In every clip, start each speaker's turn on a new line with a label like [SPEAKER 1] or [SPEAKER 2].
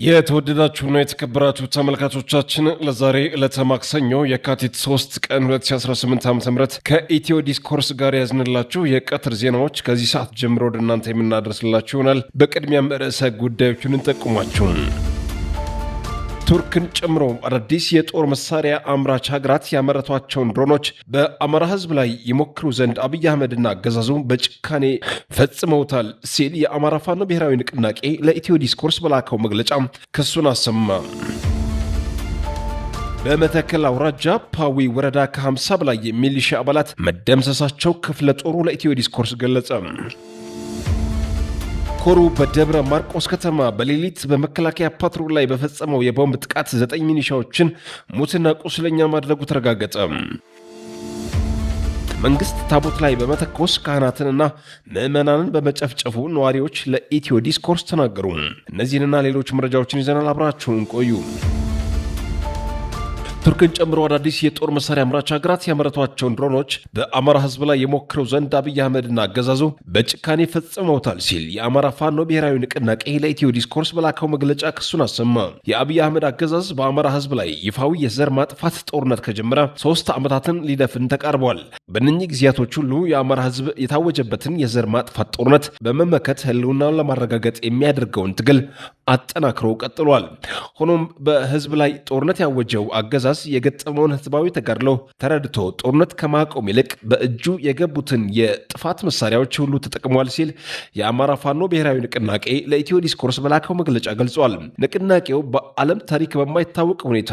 [SPEAKER 1] የተወደዳችሁና የተከበራችሁ ተመልካቾቻችን ለዛሬ ዕለተ ማክሰኞ የካቲት 3 ቀን 2018 ዓ.ም ከኢትዮ ዲስኮርስ ጋር ያዝንላችሁ የቀትር ዜናዎች ከዚህ ሰዓት ጀምሮ ወደ እናንተ የምናደርስላችሁ ይሆናል። በቅድሚያም ርዕሰ ጉዳዮቹን እንጠቁማችሁ። ቱርክን ጨምሮ አዳዲስ የጦር መሳሪያ አምራች ሀገራት ያመረቷቸውን ድሮኖች በአማራ ሕዝብ ላይ ይሞክሩ ዘንድ አብይ አህመድና አገዛዙ በጭካኔ ፈጽመውታል ሲል የአማራ ፋኖ ብሔራዊ ንቅናቄ ለኢትዮ ዲስኮርስ በላከው መግለጫ ክሱን አሰማ። በመተከል አውራጃ ፓዊ ወረዳ ከ50 በላይ የሚሊሻ አባላት መደምሰሳቸው ክፍለ ጦሩ ለኢትዮ ዲስኮርስ ገለጸ። ኮሩ በደብረ ማርቆስ ከተማ በሌሊት በመከላከያ ፓትሮል ላይ በፈጸመው የቦምብ ጥቃት 9 ሚሊሻዎችን ሙትና ቁስለኛ ማድረጉ ተረጋገጠ። መንግስት ታቦት ላይ በመተኮስ ካህናትንና ምዕመናንን በመጨፍጨፉ ነዋሪዎች ለኢትዮ ዲስኮርስ ተናገሩ። እነዚህንና ሌሎች መረጃዎችን ይዘናል። አብራችሁን ቆዩ። ቱርክን ጨምሮ አዳዲስ የጦር መሳሪያ አምራች ሀገራት ያመረቷቸውን ድሮኖች በአማራ ህዝብ ላይ የሞክረው ዘንድ አብይ አህመድና አገዛዙ በጭካኔ ፈጽመውታል ሲል የአማራ ፋኖ ብሔራዊ ንቅናቄ ለኢትዮ ዲስኮርስ በላከው መግለጫ ክሱን አሰማ። የአብይ አህመድ አገዛዝ በአማራ ህዝብ ላይ ይፋዊ የዘር ማጥፋት ጦርነት ከጀመረ 3 ዓመታትን ሊደፍን ተቃርቧል። በእነኚህ ጊዜያቶች ሁሉ የአማራ ህዝብ የታወጀበትን የዘር ማጥፋት ጦርነት በመመከት ህልውናውን ለማረጋገጥ የሚያደርገውን ትግል አጠናክሮ ቀጥሏል። ሆኖም በህዝብ ላይ ጦርነት ያወጀው አገዛዝ የገጠመውን ህዝባዊ ተጋድሎ ተረድቶ ጦርነት ከማቆም ይልቅ በእጁ የገቡትን የጥፋት መሳሪያዎች ሁሉ ተጠቅሟል ሲል የአማራ ፋኖ ብሔራዊ ንቅናቄ ለኢትዮ ዲስኮርስ በላከው መግለጫ ገልጿል። ንቅናቄው በዓለም ታሪክ በማይታወቅ ሁኔታ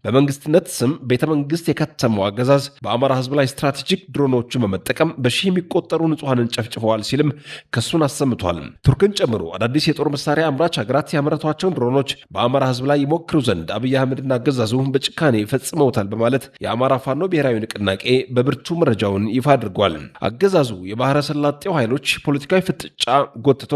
[SPEAKER 1] በመንግስትነት ስም ቤተ መንግስት የከተመው አገዛዝ በአማራ ህዝብ ላይ ስትራቴጂክ ድሮኖችን በመጠቀም በሺህ የሚቆጠሩ ንጹሐንን ጨፍጭፈዋል ሲልም ክሱን አሰምቷል። ቱርክን ጨምሮ አዳዲስ የጦር መሳሪያ አምራች ሀገራት ያመረቷቸውን ድሮኖች በአማራ ህዝብ ላይ ይሞክሩ ዘንድ አብይ አህመድና አገዛዙ በጭካኔ ፈጽመውታል በማለት የአማራ ፋኖ ብሔራዊ ንቅናቄ በብርቱ መረጃውን ይፋ አድርጓል። አገዛዙ የባህረ ሰላጤው ኃይሎች ፖለቲካዊ ፍጥጫ ጎትቶ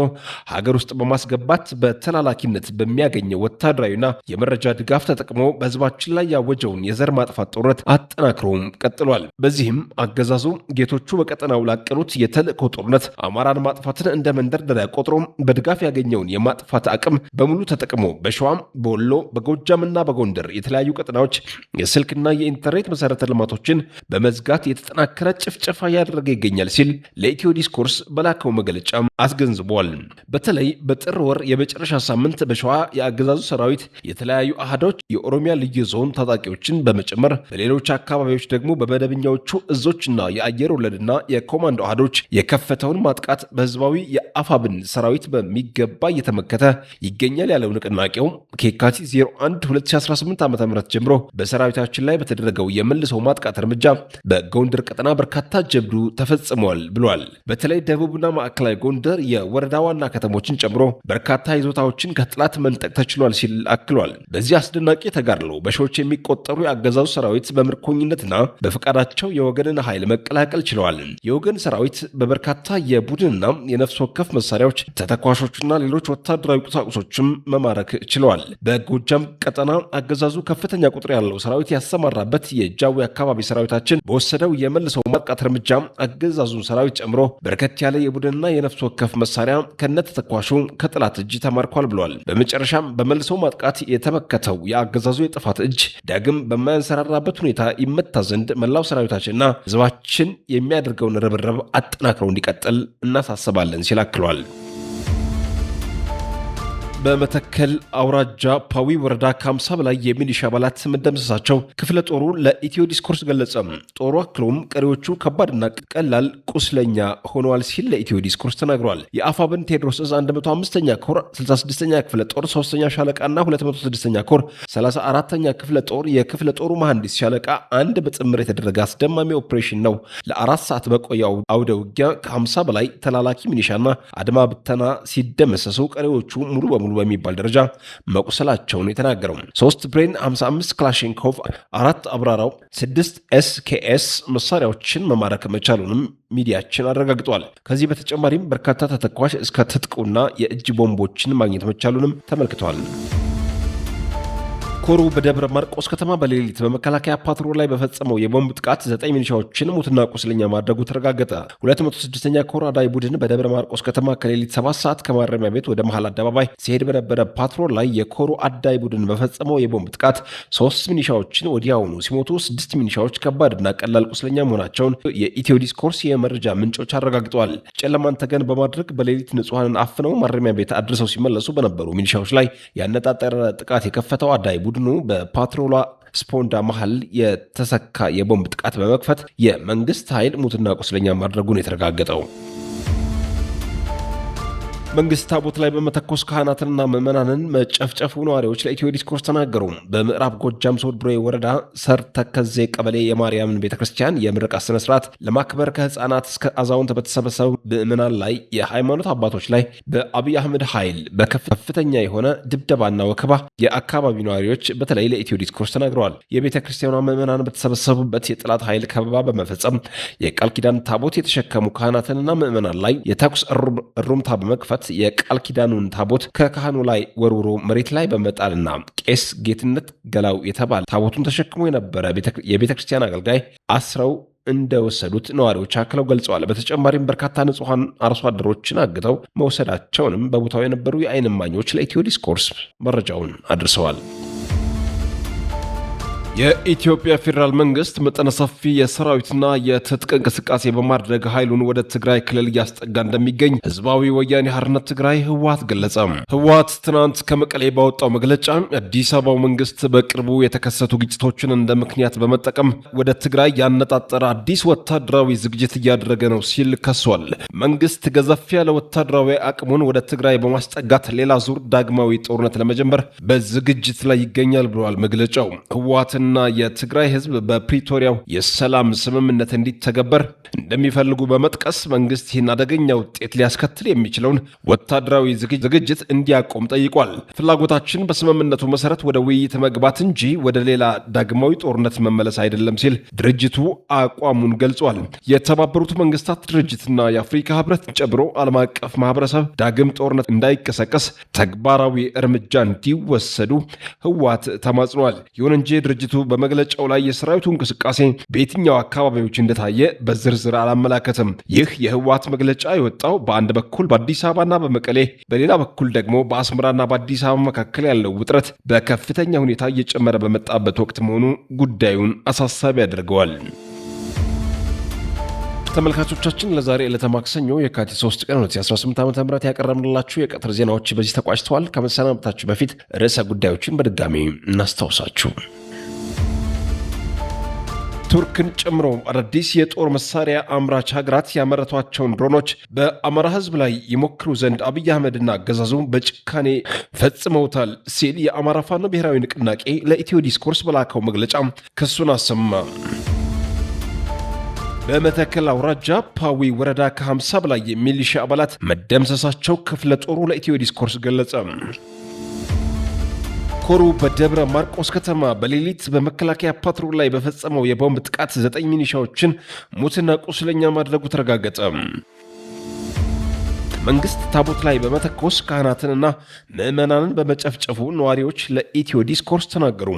[SPEAKER 1] ሀገር ውስጥ በማስገባት በተላላኪነት በሚያገኘው ወታደራዊና የመረጃ ድጋፍ ተጠቅሞ በህዝባችን ላይ ያወጀውን የዘር ማጥፋት ጦርነት አጠናክሮም ቀጥሏል። በዚህም አገዛዙ ጌቶቹ በቀጠናው ላቀኑት የተልእኮ ጦርነት አማራን ማጥፋትን እንደ መንደርደሪያ ቆጥሮ በድጋፍ ያገኘውን የማጥፋት አቅም በሙሉ ተጠቅሞ በሸዋም፣ በወሎ፣ በጎጃምና በጎንደር የተለያዩ ቀጠናዎች የስልክና የኢንተርኔት መሰረተ ልማቶችን በመዝጋት የተጠናከረ ጭፍጨፋ እያደረገ ይገኛል ሲል ለኢትዮ ዲስኮርስ በላከው መግለጫ አስገንዝቧል። በተለይ በጥር ወር የመጨረሻ ሳምንት በሸዋ የአገዛዙ ሰራዊት የተለያዩ አሃዶች የኦሮሚያ ልዩ ዞን ታጣቂዎችን በመጨመር በሌሎች አካባቢዎች ደግሞ በመደበኛዎቹ እዞችና የአየር ወለድና የኮማንዶ አሃዶች የከፈተውን ማጥቃት በህዝባዊ የአፋብን ሰራዊት በሚገባ እየተመከተ ይገኛል ያለው ንቅናቄው ከየካቲት 01 2018 ዓ.ም ጀምሮ በሰራዊታችን ላይ በተደረገው የመልሶ ማጥቃት እርምጃ በጎንደር ቀጠና በርካታ ጀብዱ ተፈጽሟል ብሏል። በተለይ ደቡብና ማዕከላዊ ጎንደር የወረዳ ዋና ከተሞችን ጨምሮ በርካታ ይዞታዎችን ከጥላት መንጠቅ ተችሏል ሲል አክሏል። በዚህ አስደናቂ ተጋድሎ በሺዎች የሚቆጠሩ የአገዛዙ ሰራዊት በምርኮኝነትና በፈቃዳቸው የወገንን ኃይል መቀላቀል ችለዋል። የወገን ሰራዊት በበርካታ የቡድንና የነፍስ ወከፍ መሳሪያዎች፣ ተተኳሾችና ሌሎች ወታደራዊ ቁሳቁሶችም መማረክ ችለዋል። በጎጃም ቀጠና አገዛዙ ከፍተኛ ቁጥር ያለው ሰራዊት ያሰማራበት የጃዊ አካባቢ ሰራዊታችን በወሰደው የመልሰው ማጥቃት እርምጃ አገዛዙን ሰራዊት ጨምሮ በርከት ያለ የቡድንና የነፍስ ወከፍ መሳሪያ ከነተተኳሹ ከጥላት እጅ ተማርኳል ብሏል። በመጨረሻም በመልሰው ማጥቃት የተመከተው የአገዛዙ የጥፋት እጅ ዳግም በማያንሰራራበት ሁኔታ ይመታ ዘንድ መላው ሰራዊታችንና ህዝባችን የሚያደርገውን ርብርብ አጠናክረው እንዲቀጥል እናሳስባለን ሲል አክሏል። በመተከል አውራጃ ፓዊ ወረዳ ከ50 በላይ የሚሊሻ አባላት መደምሰሳቸው ክፍለ ጦሩ ለኢትዮ ዲስኮርስ ገለጸ። ጦሩ አክሎም ቀሪዎቹ ከባድና ቀላል ቁስለኛ ሆነዋል ሲል ለኢትዮ ዲስኮርስ ተናግሯል። የአፋብን ቴዎድሮስ ዕዝ 105ኛ ኮር 66ኛ ክፍለ ጦር 3ኛ ሻለቃና 206ኛ ኮር 34ኛ ክፍለ ጦር የክፍለ ጦሩ መሐንዲስ ሻለቃ አንድ በጥምር የተደረገ አስደማሚ ኦፕሬሽን ነው። ለ4 ሰዓት በቆየው አውደ ውጊያ ከ50 በላይ ተላላኪ ሚሊሻና አድማ ብተና ሲደመሰሱ ቀሪዎቹ ሙሉ በሙሉ በሚባል ደረጃ መቁሰላቸውን የተናገረው 3 ብሬን 55 ክላሽንኮቭ 4 አብራራው 6 SKS መሳሪያዎችን መማረክ መቻሉንም ሚዲያችን አረጋግጧል። ከዚህ በተጨማሪም በርካታ ተተኳሽ እስከ ትጥቁና የእጅ ቦምቦችን ማግኘት መቻሉንም ተመልክቷል። ኮሩ በደብረ ማርቆስ ከተማ በሌሊት በመከላከያ ፓትሮል ላይ በፈጸመው የቦምብ ጥቃት 9 ሚሊሻዎችን ሙትና ቁስለኛ ማድረጉ ተረጋገጠ። 206ኛ ኮር አዳይ ቡድን በደብረ ማርቆስ ከተማ ከሌሊት 7 ሰዓት ከማረሚያ ቤት ወደ መሃል አደባባይ ሲሄድ በነበረ ፓትሮል ላይ የኮሩ አዳይ ቡድን በፈጸመው የቦምብ ጥቃት 3 ሚሊሻዎችን ወዲያውኑ ሲሞቱ 6 ሚሊሻዎች ከባድና ቀላል ቁስለኛ መሆናቸውን የኢትዮ ዲስኮርስ የመረጃ ምንጮች አረጋግጠዋል። ጨለማን ተገን በማድረግ በሌሊት ንጹሐንን አፍነው ማረሚያ ቤት አድርሰው ሲመለሱ በነበሩ ሚሊሻዎች ላይ ያነጣጠረ ጥቃት የከፈተው አዳይ ቡድኑ በፓትሮሏ ስፖንዳ መሃል የተሰካ የቦምብ ጥቃት በመክፈት የመንግስት ኃይል ሙትና ቁስለኛ ማድረጉን የተረጋገጠው። መንግስት ታቦት ላይ በመተኮስ ካህናትንና ምዕመናንን መጨፍጨፉ ነዋሪዎች ለኢትዮ ዲስኮርስ ተናገሩ። በምዕራብ ጎጃም ሶድብሬ ወረዳ ሰር ተከዜ ቀበሌ የማርያምን ቤተክርስቲያን የምረቃ ስነስርዓት ለማክበር ከህፃናት እስከ አዛውንት በተሰበሰቡ ምዕመናን ላይ የሃይማኖት አባቶች ላይ በአብይ አህመድ ኃይል በከፍተኛ የሆነ ድብደባና ወከባ የአካባቢው ነዋሪዎች በተለይ ለኢትዮ ዲስኮርስ ተናግረዋል። የቤተክርስቲያኗ ምዕመናን በተሰበሰቡበት የጠላት ኃይል ከበባ በመፈጸም የቃል ኪዳን ታቦት የተሸከሙ ካህናትንና ምዕመናን ላይ የተኩስ እሩምታ በመክፈት የቃል ኪዳኑን ታቦት ከካህኑ ላይ ወርውሮ መሬት ላይ በመጣልና ቄስ ጌትነት ገላው የተባለ ታቦቱን ተሸክሞ የነበረ የቤተ ክርስቲያን አገልጋይ አስረው እንደወሰዱት ነዋሪዎች አክለው ገልጸዋል። በተጨማሪም በርካታ ንጹሐን አርሶ አደሮችን አግተው መውሰዳቸውንም በቦታው የነበሩ የዓይን እማኞች ለኢትዮ ዲስኮርስ መረጃውን አድርሰዋል። የኢትዮጵያ ፌዴራል መንግስት መጠነ ሰፊ የሰራዊትና የትጥቅ እንቅስቃሴ በማድረግ ኃይሉን ወደ ትግራይ ክልል እያስጠጋ እንደሚገኝ ህዝባዊ ወያኔ ሓርነት ትግራይ ህወሓት ገለጸ። ህወሓት ትናንት ከመቀሌ ባወጣው መግለጫ አዲስ አበባው መንግስት በቅርቡ የተከሰቱ ግጭቶችን እንደ ምክንያት በመጠቀም ወደ ትግራይ ያነጣጠረ አዲስ ወታደራዊ ዝግጅት እያደረገ ነው ሲል ከሷል። መንግስት ገዘፍ ያለ ወታደራዊ አቅሙን ወደ ትግራይ በማስጠጋት ሌላ ዙር ዳግማዊ ጦርነት ለመጀመር በዝግጅት ላይ ይገኛል ብለዋል መግለጫው። ህወሓት እና የትግራይ ህዝብ በፕሪቶሪያው የሰላም ስምምነት እንዲተገበር እንደሚፈልጉ በመጥቀስ መንግስት ይህን አደገኛ ውጤት ሊያስከትል የሚችለውን ወታደራዊ ዝግጅት እንዲያቆም ጠይቋል። ፍላጎታችን በስምምነቱ መሰረት ወደ ውይይት መግባት እንጂ ወደ ሌላ ዳግማዊ ጦርነት መመለስ አይደለም ሲል ድርጅቱ አቋሙን ገልጿል። የተባበሩት መንግስታት ድርጅትና የአፍሪካ ህብረት ጨምሮ ዓለም አቀፍ ማህበረሰብ ዳግም ጦርነት እንዳይቀሰቀስ ተግባራዊ እርምጃ እንዲወሰዱ ህወሓት ተማጽኗል። ይሁን እንጂ ድርጅቱ በመግለጫው ላይ የሰራዊቱ እንቅስቃሴ በየትኛው አካባቢዎች እንደታየ በዝርዝር አላመላከተም። ይህ የህወሓት መግለጫ የወጣው በአንድ በኩል በአዲስ አበባና በመቀሌ በሌላ በኩል ደግሞ በአስመራና በአዲስ አበባ መካከል ያለው ውጥረት በከፍተኛ ሁኔታ እየጨመረ በመጣበት ወቅት መሆኑ ጉዳዩን አሳሳቢ ያደርገዋል። ተመልካቾቻችን ለዛሬ ዕለተ ማክሰኞ የካቲት 3 ቀን 2018 ዓ.ም ያቀረብንላችሁ የቀትር ዜናዎች በዚህ ተቋጭተዋል። ከመሰናበታችሁ በፊት ርዕሰ ጉዳዮችን በድጋሚ እናስታውሳችሁ። ቱርክን ጨምሮ አዳዲስ የጦር መሳሪያ አምራች ሀገራት ያመረቷቸውን ድሮኖች በአማራ ህዝብ ላይ ይሞክሩ ዘንድ አብይ አህመድና አገዛዙ በጭካኔ ፈጽመውታል ሲል የአማራ ፋኖ ብሔራዊ ንቅናቄ ለኢትዮ ዲስኮርስ በላከው መግለጫ ክሱን አሰማ። በመተከል አውራጃ ፓዊ ወረዳ ከ50 በላይ የሚሊሻ አባላት መደምሰሳቸው ክፍለ ጦሩ ለኢትዮ ዲስኮርስ ገለጸ። ኮሩ በደብረ ማርቆስ ከተማ በሌሊት በመከላከያ ፓትሮል ላይ በፈጸመው የቦምብ ጥቃት 9 ሚሊሻዎችን ሙትና ቁስለኛ ማድረጉ ተረጋገጠ። መንግስት ታቦት ላይ በመተኮስ ካህናትንና ምዕመናንን በመጨፍጨፉ ነዋሪዎች ለኢትዮ ዲስኮርስ ተናገሩ።